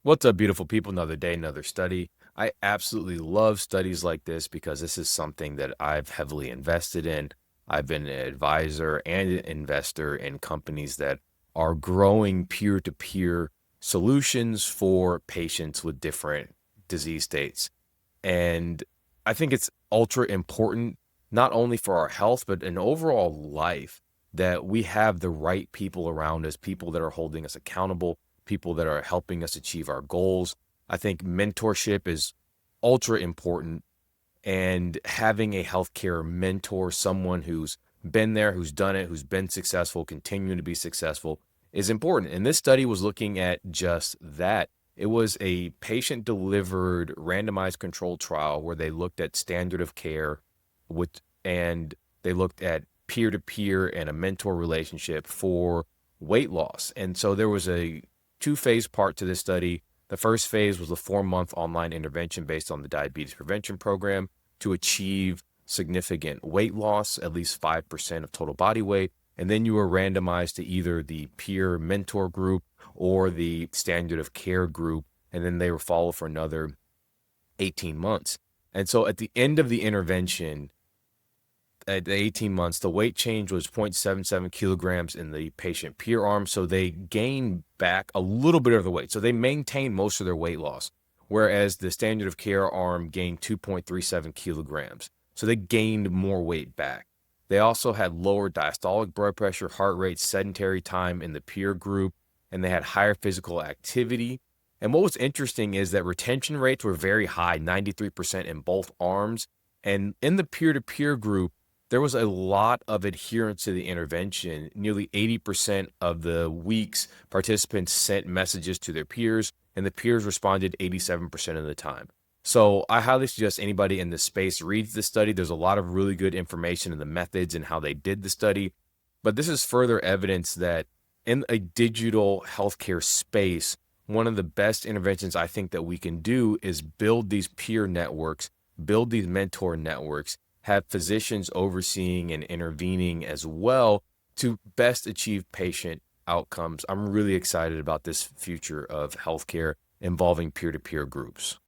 What's up, beautiful people? Another day, another study. I absolutely love studies like this because this is something that I've heavily invested in. I've been an advisor and an investor in companies that are growing peer to peer solutions for patients with different disease states. And I think it's ultra important, not only for our health, but in overall life, that we have the right people around us, people that are holding us accountable, people that are helping us achieve our goals. I think mentorship is ultra important, and having a healthcare mentor, someone who's been there, who's done it, who's been successful, continuing to be successful, is important. And this study was looking at just that. It was a patient delivered randomized controlled trial where they looked at standard of care with and they looked at peer to peer and a mentor relationship for weight loss. And so there was a two-phase part to this study. The first phase was a 4-month online intervention based on the diabetes prevention program to achieve significant weight loss, at least 5% of total body weight. And then you were randomized to either the peer mentor group or the standard of care group. And then they were followed for another 18 months. And so at the end of the intervention, at the 18 months, the weight change was 0.77 kilograms in the patient peer arm. So they gained back a little bit of the weight. So they maintained most of their weight loss, whereas the standard of care arm gained 2.37 kilograms. So they gained more weight back. They also had lower diastolic blood pressure, heart rate, sedentary time in the peer group, and they had higher physical activity. And what was interesting is that retention rates were very high, 93% in both arms. And in the peer-to-peer group, there was a lot of adherence to the intervention. Nearly 80% of the weeks, participants sent messages to their peers, and the peers responded 87% of the time. So I highly suggest anybody in this space reads the study. There's a lot of really good information in the methods and how they did the study. But this is further evidence that in a digital healthcare space, one of the best interventions I think that we can do is build these peer networks, build these mentor networks, have physicians overseeing and intervening as well to best achieve patient outcomes. I'm really excited about this future of healthcare involving peer-to-peer groups.